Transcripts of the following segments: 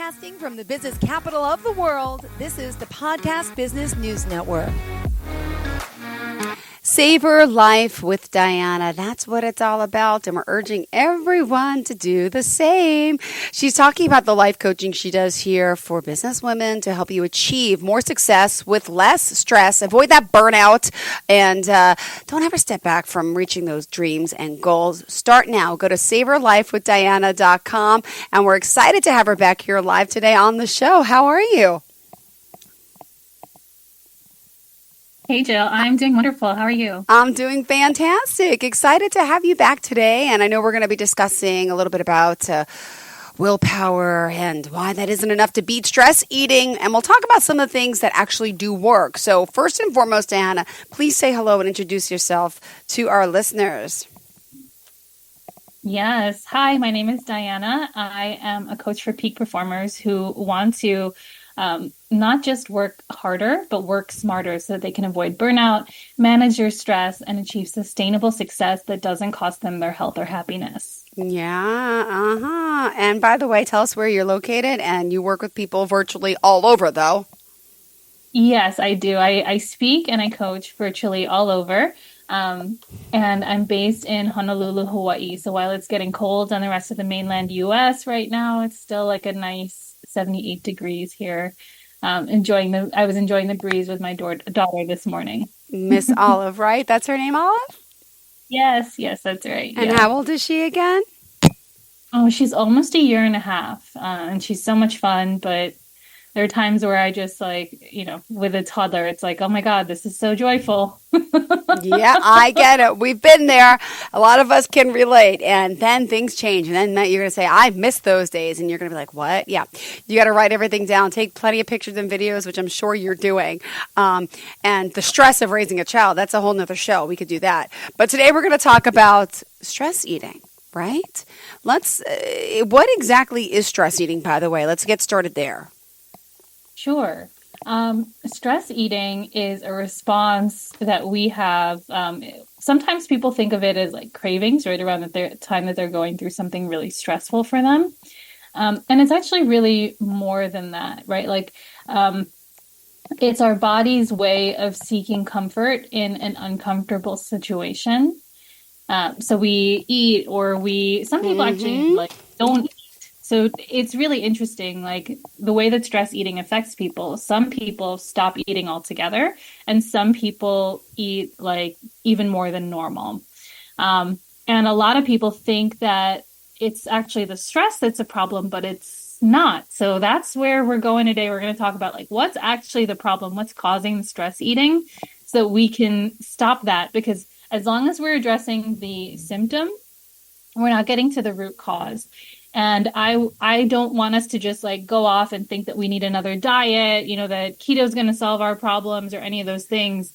Broadcasting from the business capital of the world, this is the Podcast Business News Network. Savor life with Diana. That's what it's all about. And we're urging everyone to do the same. She's talking about the life coaching she does here for business women to help you achieve more success with less stress, avoid that burnout, and don't ever step back from reaching those dreams and goals. Start now. Go to savorlifewithdiana.com. And we're excited to have her back here live today on the show. How are you? Hey, Jill. I'm doing wonderful. How are you? I'm doing fantastic. Excited to have you back today. And I know we're going to be discussing a little bit about willpower and why that isn't enough to beat stress eating. And we'll talk about some of the things that actually do work. So first and foremost, Diana, please say hello and introduce yourself to our listeners. Yes. Hi, my name is Diana. I am a coach for peak performers who want to not just work harder, but work smarter so that they can avoid burnout, manage their stress, and achieve sustainable success that doesn't cost them their health or happiness. Yeah, And by the way, tell us where you're located, and you work with people virtually all over, though. Yes, I do. I speak and I coach virtually all over. And I'm based in Honolulu, Hawaii. So while it's getting cold on the rest of the mainland US right now, it's still like a nice 78 degrees here. I was enjoying the breeze with my daughter this morning. Miss Olive, right? That's her name, Olive? Yes, that's right. And how old is she again? Oh, she's almost a year and a half. And she's so much fun, but there are times where I just with a toddler, it's like, oh my God, this is so joyful. Yeah, I get it. We've been there. A lot of us can relate. And then things change. And then you're going to say, I miss those days. And you're going to be like, what? Yeah. You got to write everything down. Take plenty of pictures and videos, which I'm sure you're doing. And the stress of raising a child, that's a whole nother show. We could do that. But today we're going to talk about stress eating, right? What exactly is stress eating, by the way? Let's get started there. Sure. Stress eating is a response that we have. Sometimes people think of it as like cravings right around the time that they're going through something really stressful for them. And it's actually really more than that, right? It's our body's way of seeking comfort in an uncomfortable situation. So we eat, or some people actually don't eat. So it's really interesting, the way that stress eating affects people. Some people stop eating altogether, and some people eat even more than normal. And a lot of people think that it's actually the stress that's a problem, but it's not. So that's where we're going today. We're going to talk about what's actually the problem, what's causing the stress eating, so we can stop that. Because as long as we're addressing the symptom, we're not getting to the root cause. And I don't want us to just go off and think that we need another diet, that keto is going to solve our problems or any of those things.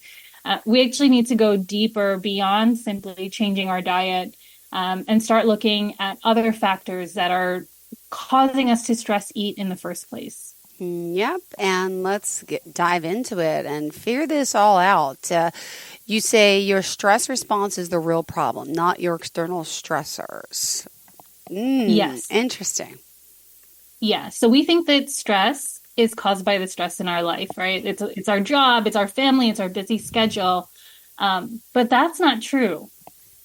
We actually need to go deeper beyond simply changing our diet and start looking at other factors that are causing us to stress eat in the first place. Yep. And let's dive into it and figure this all out. You say your stress response is the real problem, not your external stressors. Yes. Interesting. Yeah. So we think that stress is caused by the stress in our life, right? It's our job, it's our family, it's our busy schedule. But that's not true.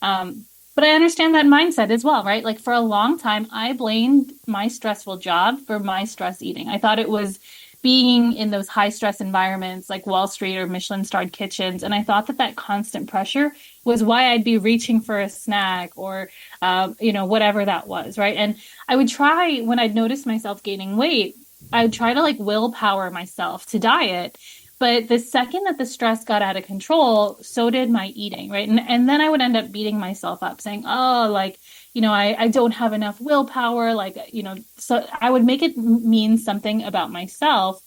But I understand that mindset as well, right? For a long time, I blamed my stressful job for my stress eating. I thought it was being in those high stress environments like Wall Street or Michelin-starred kitchens. And I thought that constant pressure was why I'd be reaching for a snack or, whatever that was, right? And I would try, when I'd notice myself gaining weight, I would try to willpower myself to diet. But the second that the stress got out of control, so did my eating, right? And then I would end up beating myself up saying, I don't have enough willpower, so I would make it mean something about myself.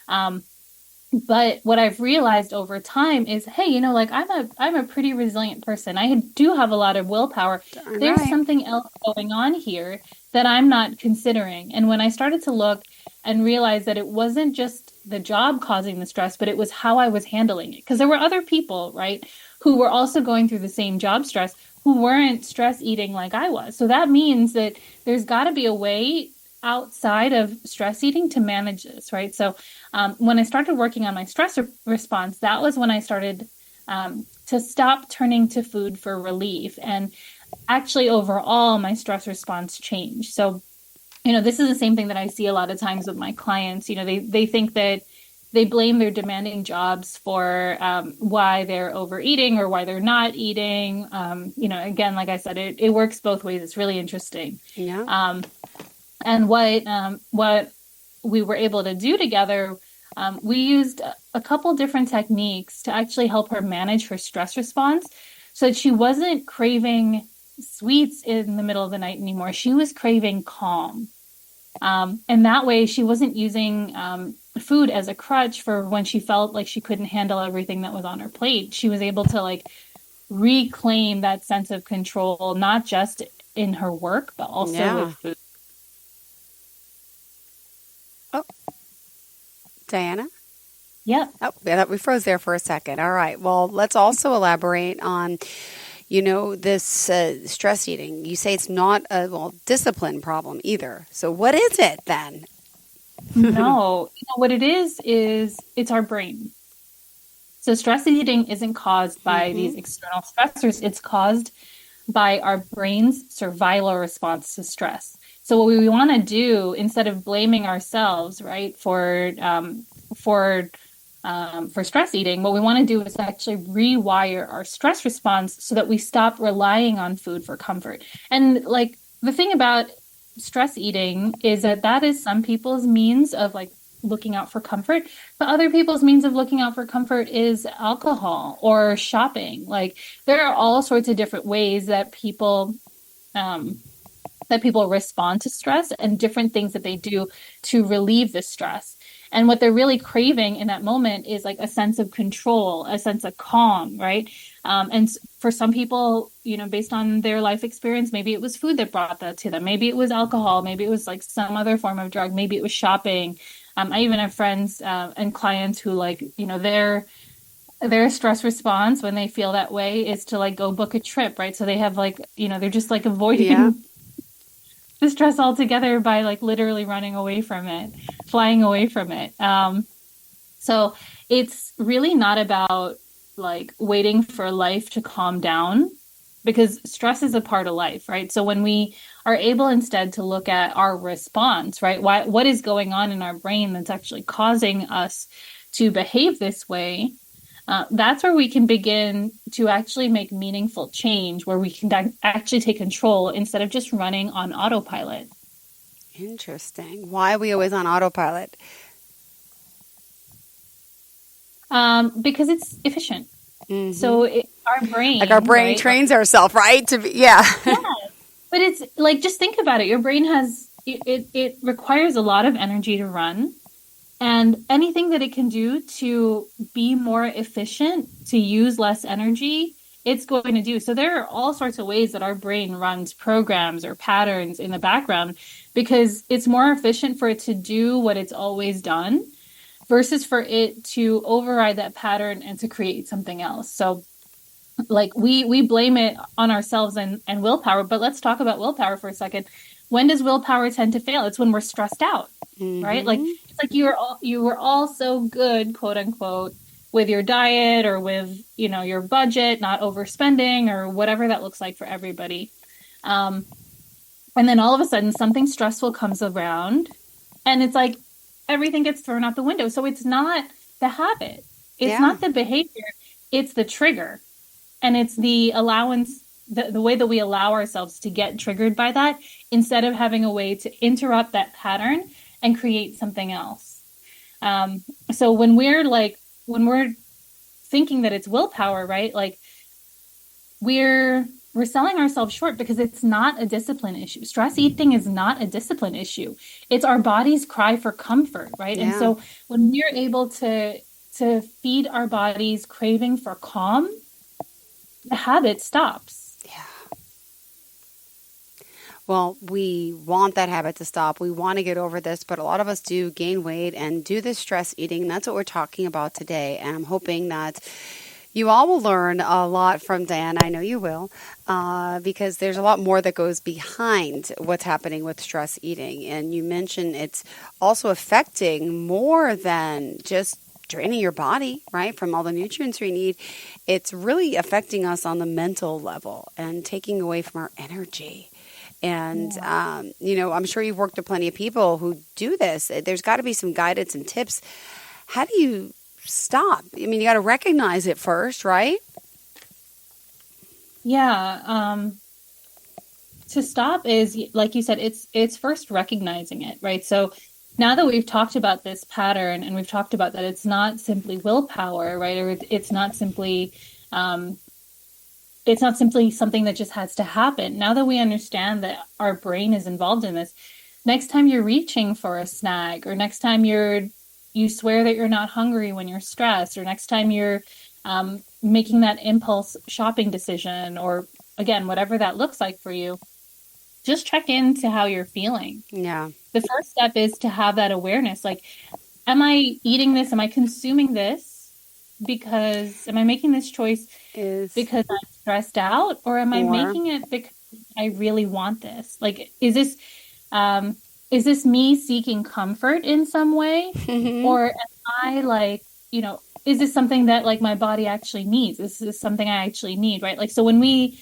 But what I've realized over time is, hey, I'm a pretty resilient person. I do have a lot of willpower. Darn There's right. something else going on here that I'm not considering. And when I started to look and realize that it wasn't just the job causing the stress, but it was how I was handling it. Because there were other people, right, who were also going through the same job stress, who weren't stress eating like I was. So that means that there's got to be a way outside of stress eating to manage this, right? So when I started working on my stress response, that was when I started to stop turning to food for relief. And actually, overall, my stress response changed. So, this is the same thing that I see a lot of times with my clients. They think that they blame their demanding jobs for why they're overeating or why they're not eating. Again, like I said, it works both ways. It's really interesting. Yeah. And what we were able to do together, we used a couple different techniques to actually help her manage her stress response so that she wasn't craving sweets in the middle of the night anymore. She was craving calm. And that way she wasn't using food as a crutch for when she felt like she couldn't handle everything that was on her plate. She was able to reclaim that sense of control, not just in her work, but also with food. Oh, Diana? Yeah. Oh, yeah, we froze there for a second. All right. Well, let's also elaborate on, this stress eating. You say it's not a discipline problem either. So what is it then? No, what it is it's our brain. So stress eating isn't caused by these external stressors. It's caused by our brain's survival response to stress. So what we want to do, instead of blaming ourselves, right, for stress eating, what we want to do is actually rewire our stress response so that we stop relying on food for comfort. And the thing about stress eating is that is some people's means of looking out for comfort, but other people's means of looking out for comfort is alcohol or shopping. There are all sorts of different ways that people respond to stress and different things that they do to relieve the stress. And what they're really craving in that moment is a sense of control, a sense of calm, right? And for some people, based on their life experience, maybe it was food that brought that to them. Maybe it was alcohol. Maybe it was some other form of drug. Maybe it was shopping. I even have friends and clients who their stress response when they feel that way is to go book a trip, right? So they have they're just avoiding the stress altogether by literally running away from it, flying away from it. So it's really not about waiting for life to calm down, because stress is a part of life, right? So when we are able instead to look at our response, right? What is going on in our brain that's actually causing us to behave this way? That's where we can begin to actually make meaningful change, where we can actually take control instead of just running on autopilot. Interesting. Why are we always on autopilot? Because it's efficient. Mm-hmm. So our brain, our brain right? trains ourselves, right? To be, yeah. But it's just think about it. Your brain it requires a lot of energy to run. And anything that it can do to be more efficient, to use less energy, it's going to do. So there are all sorts of ways that our brain runs programs or patterns in the background, because it's more efficient for it to do what it's always done versus for it to override that pattern and to create something else. So we blame it on ourselves and willpower, but let's talk about willpower for a second. When does willpower tend to fail? It's when we're stressed out, right? It's you were all so good, quote unquote, with your diet or with, your budget, not overspending or whatever that looks like for everybody. And then all of a sudden something stressful comes around and it's everything gets thrown out the window. So it's not the habit. It's not the behavior. It's the trigger. And it's the allowance, the way that we allow ourselves to get triggered by that instead of having a way to interrupt that pattern and create something else. So when we're thinking that it's willpower, right? We're selling ourselves short, because it's not a discipline issue. Stress eating is not a discipline issue. It's our body's cry for comfort, right? Yeah. And so when we're able to feed our body's craving for calm, the habit stops. Yeah. Well, we want that habit to stop. We want to get over this, but a lot of us do gain weight and do this stress eating. And that's what we're talking about today. And I'm hoping that You all will learn a lot from Diana. I know you will, because there's a lot more that goes behind what's happening with stress eating. And you mentioned it's also affecting more than just draining your body, right, from all the nutrients we need. It's really affecting us on the mental level and taking away from our energy. And, I'm sure you've worked with plenty of people who do this. There's got to be some guidance and tips. How do you stop? I mean, you got to recognize it first, right? Yeah. To stop is, like you said, it's first recognizing it, right? So now that we've talked about this pattern and we've talked about that it's not simply willpower, right? Or it's not simply something that just has to happen. Now that we understand that our brain is involved in this, next time you're reaching for a snack, or next time you swear that you're not hungry when you're stressed, or next time you're making that impulse shopping decision, or again, whatever that looks like for you, just check into how you're feeling. Yeah. The first step is to have that awareness. Like, am I eating this? Am I consuming this am I making this choice because I'm stressed out, or am I making it because I really want this? Like, is this me seeking comfort in some way? Or am I like, is this something that like my body actually needs? This is something I actually need, right? Like, so when we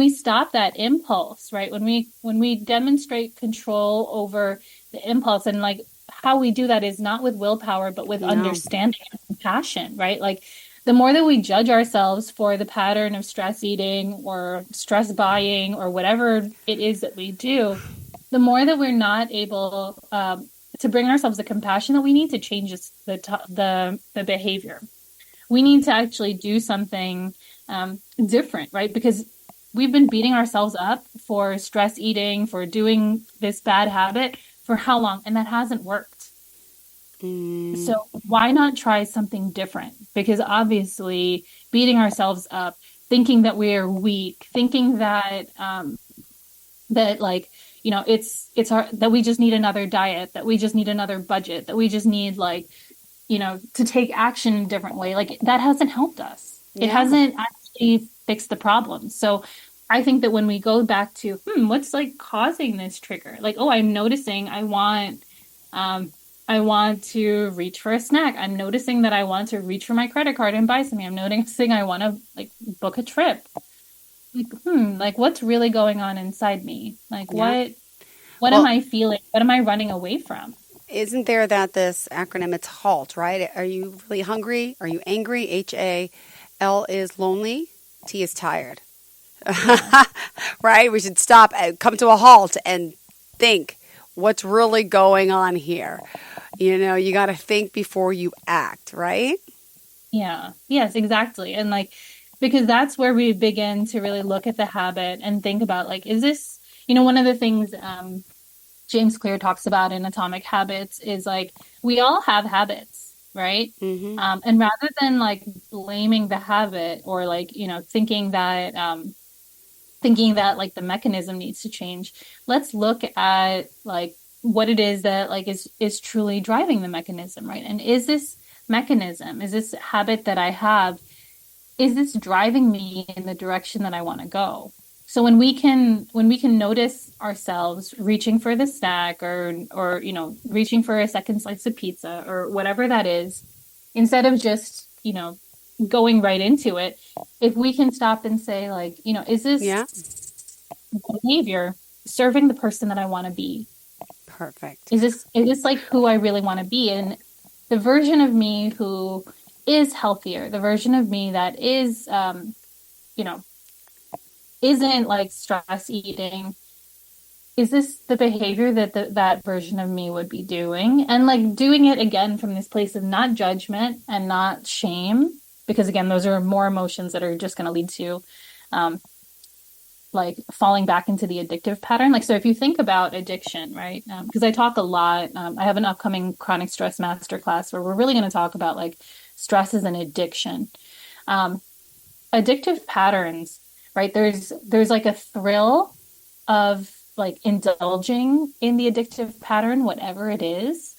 stop that impulse, right? When we demonstrate control over the impulse, and like how we do that is not with willpower, but with understanding and compassion, right? Like, the more that we judge ourselves for the pattern of stress eating or stress buying or whatever it is that we do, the more that we're not able to bring ourselves the compassion that we need to change the behavior. We need to actually do something different, right? Because we've been beating ourselves up for stress eating, for doing this bad habit for how long? And that hasn't worked. So why not try something different? Because obviously beating ourselves up, thinking that we're weak, thinking that like, that we just need another diet, that we just need another budget, that we just need like, to take action in a different way. Like, that hasn't helped us. It hasn't actually fixed the problem. So I think that when we go back to, what's like causing this trigger? Like, oh, I'm noticing I want to reach for a snack. I'm noticing that I want to reach for my credit card and buy something. I'm noticing I want to like book a trip. Like, like what's really going on inside me? Like, what am I feeling? What am I running away from? Isn't there this acronym? It's HALT, right? Are you really hungry? Are you angry? HAL is lonely. T is tired. Right? We should stop, come to a halt and think, what's really going on here? You got to think before you act, right? Yeah. Yes, exactly. And like, because that's where we begin to really look at the habit and think about like, is this, one of the things James Clear talks about in Atomic Habits is like, we all have habits, right? And rather than like blaming the habit or like, thinking that like the mechanism needs to change, let's look at like what it is that like is truly driving the mechanism, right? And is this mechanism, is this habit that I have, is this driving me in the direction that I want to go? So when we can notice ourselves reaching for the snack or reaching for a second slice of pizza or whatever that is, instead of just going right into it, if we can stop and say like, is this behavior serving the person that I want to be? Perfect. Is this like who I really want to be? And the version of me who is healthier, the version of me that is, isn't like stress eating, is this the behavior that that version of me would be doing? And like doing it again from this place of not judgment and not shame, because again, those are more emotions that are just going to lead to like falling back into the addictive pattern. Like, so if you think about addiction, right? Because I talk a lot, I have an upcoming chronic stress masterclass where we're really going to talk about like stress as an addiction. Addictive patterns, right? There's like a thrill of like indulging in the addictive pattern, whatever it is.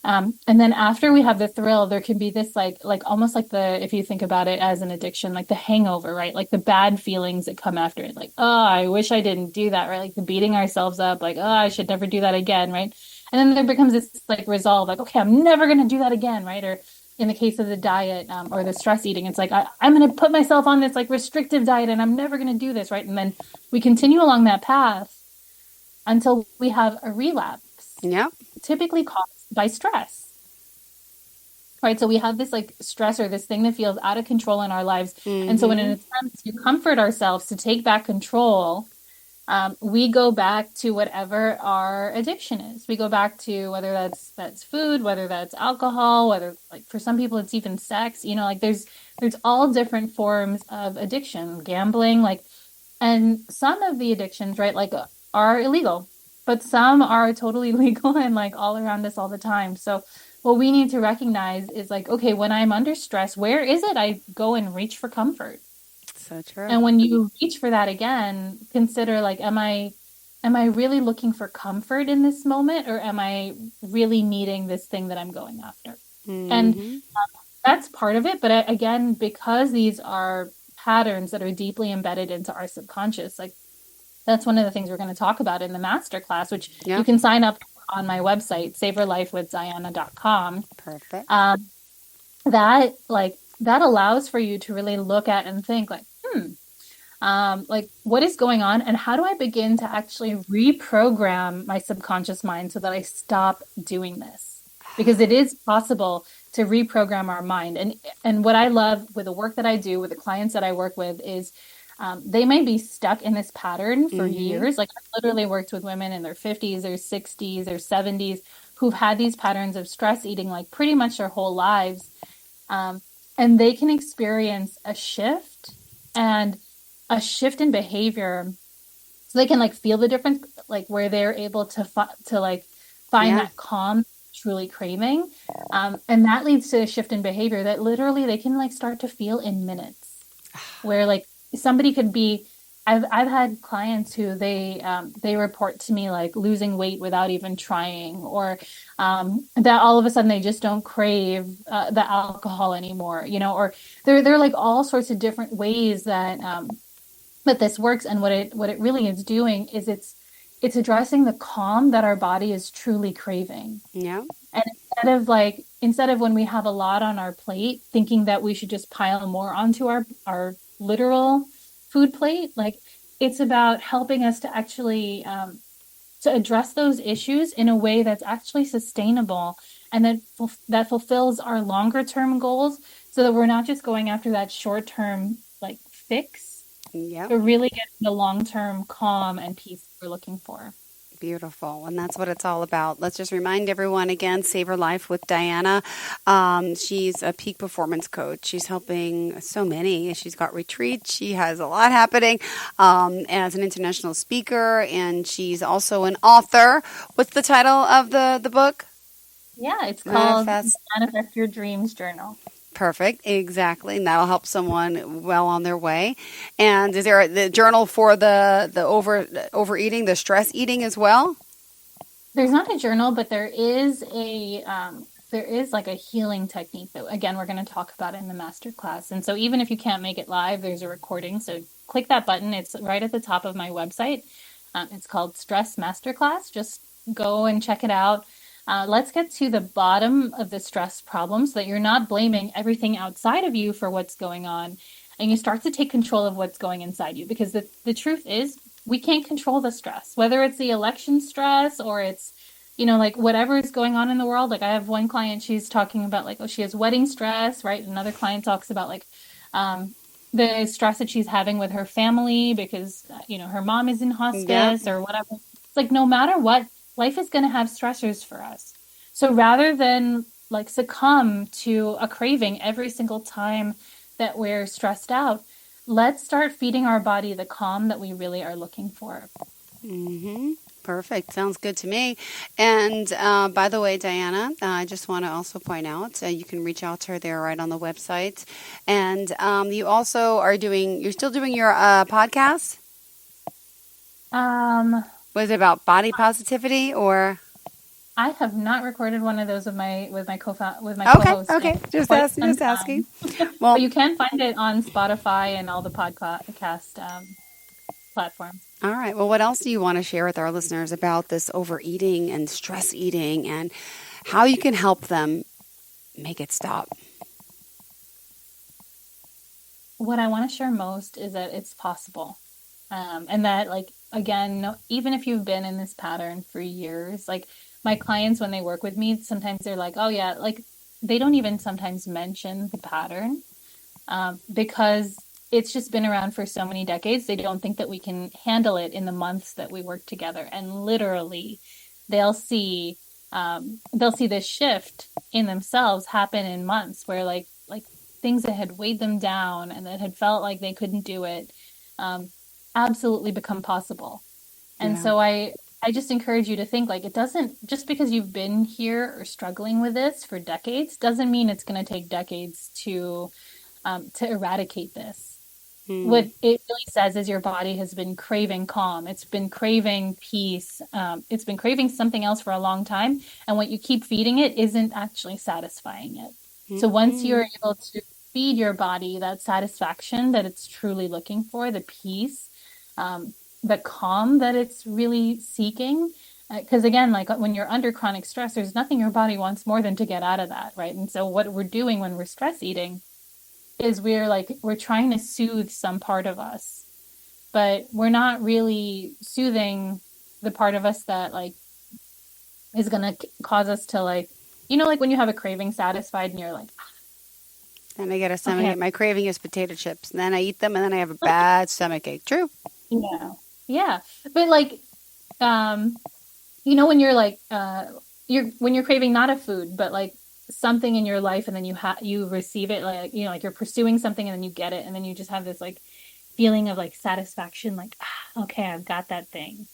And then after we have the thrill, there can be this like almost like if you think about it as an addiction, like the hangover, right? Like the bad feelings that come after it. Like, oh, I wish I didn't do that, right? Like the beating ourselves up, like, oh, I should never do that again, right? And then there becomes this like resolve, like, okay, I'm never going to do that again, right? Or in the case of the diet, or the stress eating, it's like, I'm going to put myself on this like restrictive diet and I'm never going to do this, right? And then we continue along that path until we have a relapse, Yeah. typically caused by stress. Right. So we have this like stressor, this thing that feels out of control in our lives. And so in an attempt to comfort ourselves, to take back control, we go back to whatever our addiction is. We go back to whether that's food, whether that's alcohol, whether like for some people it's even sex, like there's all different forms of addiction, gambling, like, and some of the addictions, right, like are illegal, but some are totally legal and like all around us all the time. So what we need to recognize is like, okay, when I'm under stress, where is it I go and reach for comfort? So true. And when you reach for that again, consider like, am I really looking for comfort in this moment, or am I really needing this thing that I'm going after? And that's part of it. But again, because these are patterns that are deeply embedded into our subconscious, like that's one of the things we're going to talk about in the masterclass, which Yeah. you can sign up on my website, savorlifewithdiana.com. Perfect. That allows for you to really look at and think like, like what is going on and how do I begin to actually reprogram my subconscious mind so that I stop doing this? Because it is possible to reprogram our mind. And what I love with the work that I do with the clients that I work with is they may be stuck in this pattern for years. Like I've literally worked with women in their 50s or 60s or 70s who've had these patterns of stress eating like pretty much their whole lives. And they can experience and a shift in behavior, so they can like feel the difference, like where they're able to like find that calm truly craving, and that leads to a shift in behavior that literally they can like start to feel in minutes, where like somebody could be, I've had clients who they report to me like losing weight without even trying, or that all of a sudden they just don't crave the alcohol anymore, or they're like all sorts of different ways that this works. And what it really is doing is it's addressing the calm that our body is truly craving. Yeah. And instead of when we have a lot on our plate, thinking that we should just pile more onto our literal food plate, like it's about helping us to actually to address those issues in a way that's actually sustainable and that fulfills our longer term goals, so that we're not just going after that short term like fix, Yeah. but really get the long term calm and peace we're looking for. Beautiful. And that's what it's all about. Let's just remind everyone again, Savor Life with Diana. She's a peak performance coach. She's helping so many. She's got retreats. She has a lot happening as an international speaker. And she's also an author. What's the title of the book? Yeah, it's called Manifest Your Dreams Journal. Perfect. Exactly. And that'll help someone well on their way. And is there the journal for the overeating, the stress eating as well? There's not a journal, but there is like a healing technique that again we're going to talk about in the master class. And so even if you can't make it live, there's a recording. So click that button. It's right at the top of my website. It's called Stress Masterclass. Just go and check it out. Let's get to the bottom of the stress problem so that you're not blaming everything outside of you for what's going on, and you start to take control of what's going inside you. Because the truth is, we can't control the stress, whether it's the election stress or it's, like whatever is going on in the world. Like I have one client, she's talking about like, oh, she has wedding stress, right? Another client talks about like the stress that she's having with her family because, her mom is in hospice or whatever. It's like no matter what, life is going to have stressors for us. So rather than like succumb to a craving every single time that we're stressed out, let's start feeding our body the calm that we really are looking for. Perfect. Sounds good to me. And by the way, Diana, I just want to also point out you can reach out to her there right on the website. And you also you're still doing your podcast? Was it about body positivity or? I have not recorded one of those with my Okay, co-host in okay. Just quite asking, some just asking. time. Well, But you can find it on Spotify and all the podcast platforms. all right. Well, what else do you want to share with our listeners about this overeating and stress eating and how you can help them make it stop? What I want to share most is that it's possible. And that, like, again, even if you've been in this pattern for years, like my clients, when they work with me, sometimes they're like, oh, yeah, like they don't even sometimes mention the pattern because it's just been around for so many decades. They don't think that we can handle it in the months that we work together. And literally, they'll see this shift in themselves happen in months where like things that had weighed them down and that had felt like they couldn't do it absolutely become possible. And Yeah. so I just encourage you to think like it doesn't, just because you've been here or struggling with this for decades doesn't mean it's going to take decades to eradicate this. What it really says is your body has been craving calm. It's been craving peace. It's been craving something else for a long time. And what you keep feeding it isn't actually satisfying it. So once you're able to feed your body that satisfaction that it's truly looking for, the peace, the calm that it's really seeking, because again, like when you're under chronic stress, there's nothing your body wants more than to get out of that, right? And so what we're doing when we're stress eating is we're trying to soothe some part of us, but we're not really soothing the part of us that like is going to cause us to like, like when you have a craving satisfied and you're like, then I get a stomach okay, ache. My craving is potato chips. And then I eat them and then I have a bad stomach ache. True. yeah, yeah. But like, when you're like, when you're craving not a food, but like something in your life, and then you receive it, like like you're pursuing something and then you get it, and then you just have this like feeling of like satisfaction, like okay, I've got that thing.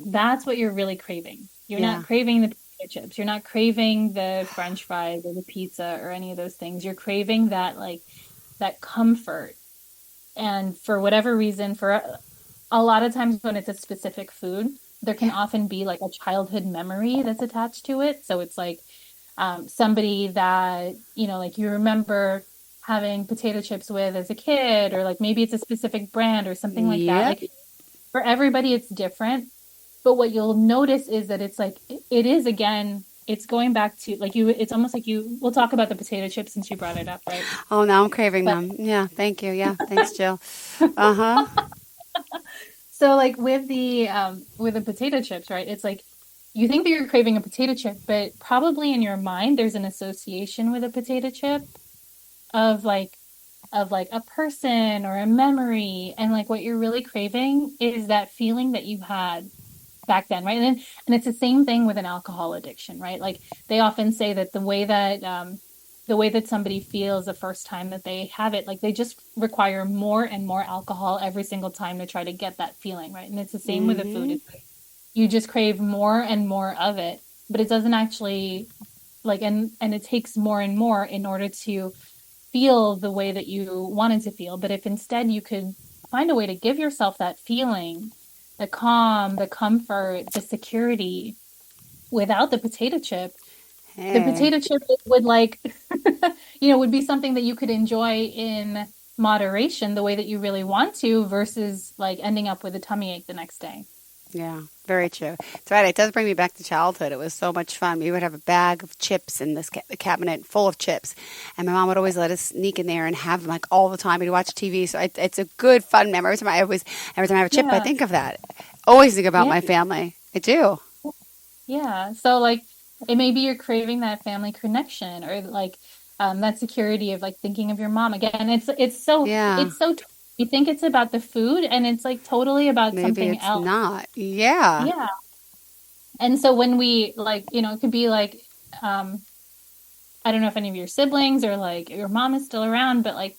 That's what you're really craving. You're Yeah. not craving the potato chips. You're not craving the French fries or the pizza or any of those things. You're craving that like that comfort. And for whatever reason, for a lot of times when it's a specific food, there can often be like a childhood memory that's attached to it. So it's like somebody that, like you remember having potato chips with as a kid, or like maybe it's a specific brand or something like that. Yep. Like for everybody, it's different. But what you'll notice is that it's like, it is again, it's going back to like it's almost like we'll talk about the potato chips since you brought it up, right? Oh, now I'm craving But them. Yeah. Thank you. Yeah. Thanks, Jill. Uh-huh. so like with the potato chips, right? It's like you think that you're craving a potato chip, but probably in your mind there's an association with a potato chip of like a person or a memory, and like what you're really craving is that feeling that you had back then, right? And it's the same thing with an alcohol addiction, right? Like they often say that the way that somebody feels the first time that they have it, like they just require more and more alcohol every single time to try to get that feeling, right? And it's the same with the food. It's like you just crave more and more of it, but it doesn't actually like, and it takes more and more in order to feel the way that you wanted to feel. But if instead you could find a way to give yourself that feeling, the calm, the comfort, the security without the potato chip, the Hey. potato chip would like, would be something that you could enjoy in moderation the way that you really want to, versus like ending up with a tummy ache the next day. Yeah, very true. That's right. It does bring me back to childhood. It was so much fun. We would have a bag of chips in this the cabinet full of chips, and my mom would always let us sneak in there and have them like all the time. We'd watch TV, so it's a good fun memory. Every time I have a chip, I Yeah. think of that. Always think about Yeah. my family. I do. Yeah. So like it may be you're craving that family connection, or like that security of like thinking of your mom again. Yeah. It's so we think it's about the food, and it's like totally about Maybe something it's else. not. Yeah. Yeah. And so when we like, it could be like I don't know if any of your siblings or like your mom is still around, but like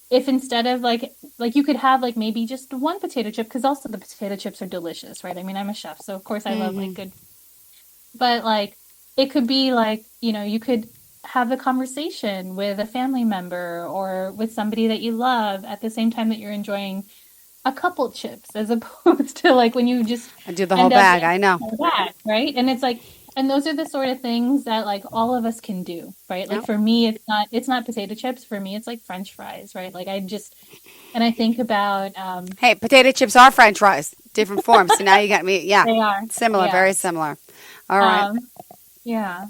if instead of like you could have like maybe just one potato chip, because also the potato chips are delicious, right? I mean, I'm a chef, so of course I love like good, but like it could be like, you could have the conversation with a family member or with somebody that you love at the same time that you're enjoying a couple chips, as opposed to like when you just I do the whole end up bag. in I know. a bag, right? And it's like And those are the sort of things that like all of us can do, right? Like Yep. for me, it's not potato chips. For me, it's like French fries, right? Like I think about, Hey, potato chips are French fries, different forms. So now you got me. Yeah, they are. similar, Yeah. very similar. All right. Yeah.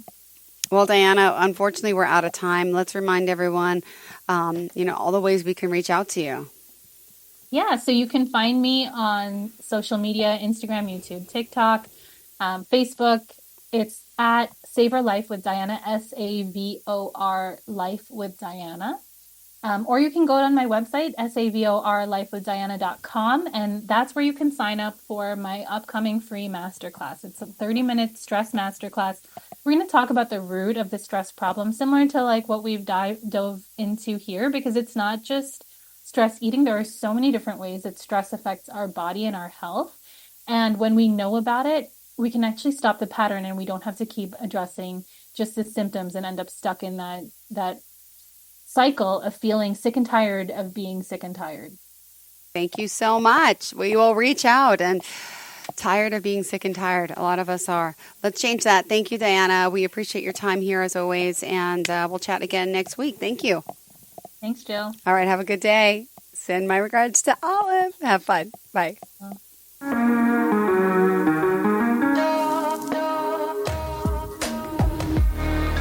Well, Diana, unfortunately, we're out of time. Let's remind everyone, all the ways we can reach out to you. Yeah, so you can find me on social media, Instagram, YouTube, TikTok, Facebook. It's at Savor Life with Diana, SAVOR Life with Diana. Or you can go on my website, savorlifewithdiana.com, and that's where you can sign up for my upcoming free masterclass. It's a 30-minute stress masterclass. We're going to talk about the root of the stress problem, similar to like what we've dove into here, because it's not just stress eating. There are so many different ways that stress affects our body and our health. And when we know about it, we can actually stop the pattern, and we don't have to keep addressing just the symptoms and end up stuck in that cycle of feeling sick and tired of being sick and tired. Thank you so much. We will reach out, and tired of being sick and tired. A lot of us are. Let's change that. Thank you, Diana. We appreciate your time here as always, and we'll chat again next week. Thank you. Thanks, Jill. All right. Have a good day. Send my regards to Olive. Have fun. Bye.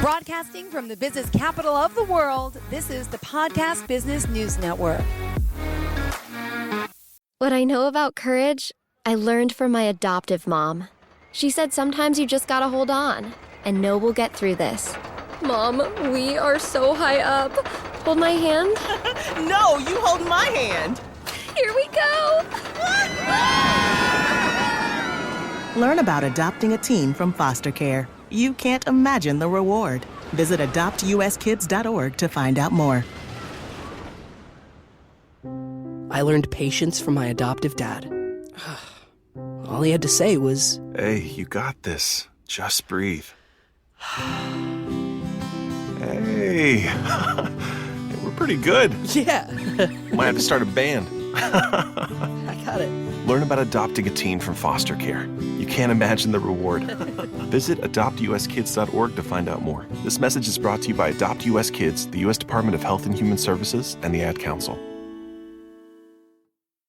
Broadcasting from the business capital of the world, this is the Podcast Business News Network. What I know about courage, I learned from my adoptive mom. She said sometimes you just gotta hold on and know we'll get through this. Mom, we are so high up. Hold my hand. No, you hold my hand. Here we go. Learn about adopting a teen from foster care. You can't imagine the reward. Visit adoptuskids.org to find out more. I learned patience from my adoptive dad. All he had to say was, "Hey, you got this. Just breathe." Hey, we're pretty good. yeah, Might have to start a band. I got it. Learn about adopting a teen from foster care. You can't imagine the reward. Visit adoptuskids.org to find out more. This message is brought to you by Adopt US Kids, the U.S. Department of Health and Human Services, and the Ad Council.